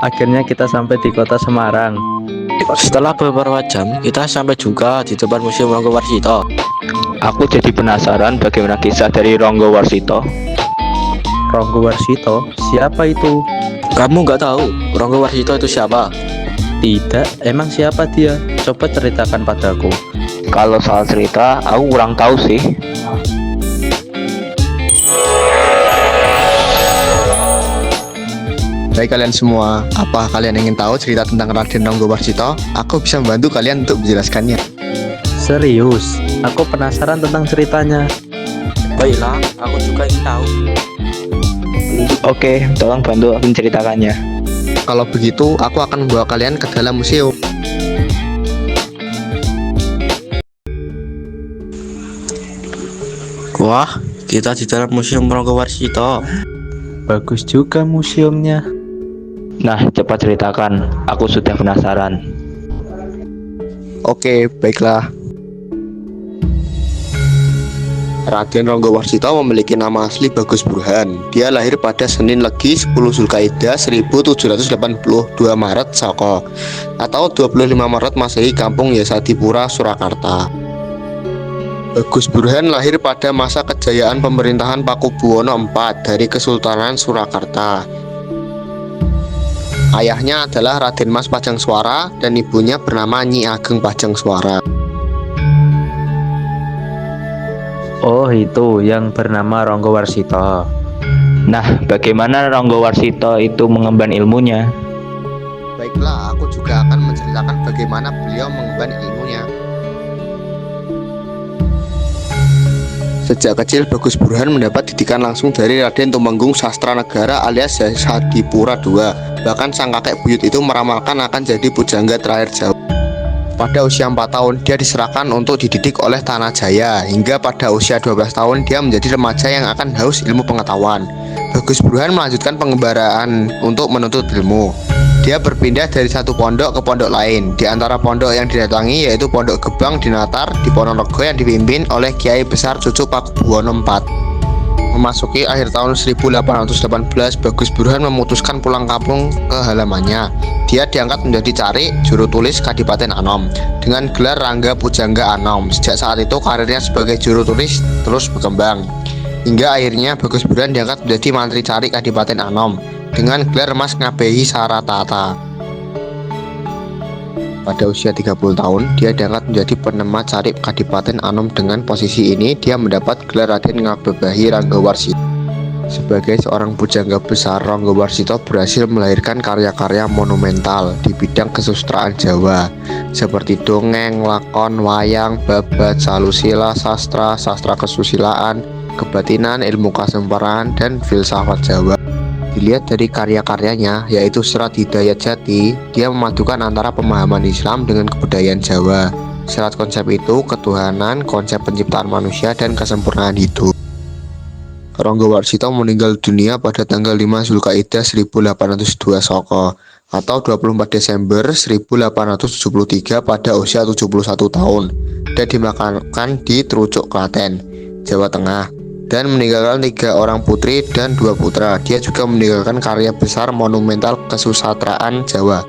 Akhirnya kita sampai di kota Semarang. Setelah beberapa jam, kita sampai juga di depan Museum Ranggawarsita. Aku jadi penasaran bagaimana kisah dari Ranggawarsita. Ranggawarsita? Siapa itu? Kamu nggak tahu Ranggawarsita itu siapa? Tidak, emang siapa dia? Coba ceritakan padaku. Kalau soal cerita, aku kurang tahu sih. Baik kalian semua, apa kalian ingin tahu cerita tentang Raden Ranggawarsita? Aku bisa membantu kalian untuk menjelaskannya. Serius, aku penasaran tentang ceritanya. Baiklah, aku juga ingin tahu. Oke, tolong bantu aku menceritakannya. Kalau begitu, aku akan membawa kalian ke dalam museum. Wah, kita di dalam Museum Ranggawarsita. Bagus juga museumnya. Nah, cepat ceritakan. Aku sudah penasaran. Oke, baiklah. Raden Ranggawarsita memiliki nama asli Bagus Burhan. Dia lahir pada Senin Legi 10 Zulkaidah 1782 Maret Saka atau 25 Maret Masehi, Kampung Yasadipura, Surakarta. Bagus Burhan lahir pada masa kejayaan pemerintahan Pakubuwono IV dari Kesultanan Surakarta. Ayahnya adalah Raden Mas Pajangswara dan ibunya bernama Nyi Ageng Pajangswara. Oh, itu yang bernama Ranggawarsita. Nah, bagaimana Ranggawarsita itu mengemban ilmunya? Baiklah, aku juga akan menceritakan bagaimana beliau mengemban ilmunya. Sejak kecil, Bagus Burhan mendapat didikan langsung dari Raden Tumenggung Sastranegara alias Yasadipura II. Bahkan sang kakek buyut itu meramalkan akan jadi pujangga terakhir Jawa. Pada usia 4 tahun, dia diserahkan untuk dididik oleh Tanah Jaya. Hingga pada usia 12 tahun, dia menjadi remaja yang akan haus ilmu pengetahuan. Bagus Burhan melanjutkan pengembaraan untuk menuntut ilmu. Dia berpindah dari satu pondok ke pondok lain. Di antara pondok yang didatangi yaitu Pondok Gebang di Natar di Ponorogo yang dipimpin oleh Kiai Besar Cucu Pakubuwono IV. Memasuki akhir tahun 1818, Bagus Burhan memutuskan pulang kampung ke halamannya. Dia diangkat menjadi Carik Juru Tulis Kadipaten Anom dengan gelar Rangga Pujangga Anom. Sejak saat itu karirnya sebagai juru tulis terus berkembang. Hingga akhirnya Bagus Burhan diangkat menjadi Mantri Carik Kadipaten Anom dengan gelar Mas Ngabehi Saratata. Pada usia 30 tahun, dia diangkat menjadi Penema Carik Kadipaten Anom. Dengan posisi ini, dia mendapat gelar Raden Ngabehi Ranggawarsita. Sebagai seorang pujangga besar, Ranggawarsita berhasil melahirkan karya-karya monumental di bidang kesusastraan Jawa, seperti dongeng, lakon, wayang, babat, salusila, sastra, sastra kesusilaan, kebatinan, ilmu kesemparaan, dan filsafat Jawa. Dilihat dari karya-karyanya, yaitu Serat Hidayat Jati, dia memadukan antara pemahaman Islam dengan kebudayaan Jawa. Serat konsep itu ketuhanan, konsep penciptaan manusia, dan kesempurnaan hidup. Ranggawarsita meninggal dunia pada tanggal 5 Zulkaidah 1802 Saka atau 24 Desember 1873 pada usia 71 tahun dan dimakamkan di Trucuk, Klaten, Jawa Tengah, dan meninggalkan 3 orang putri dan 2 putra. Dia juga meninggalkan karya besar monumental kesusastraan Jawa.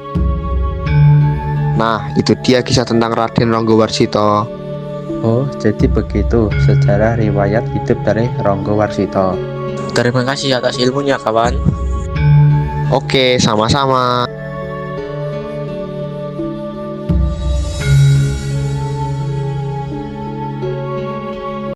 Nah, itu dia kisah tentang Raden Ranggawarsita. Oh, jadi begitu sejarah riwayat hidup dari Ranggawarsita. Terima kasih atas ilmunya, kawan. Oke, sama-sama.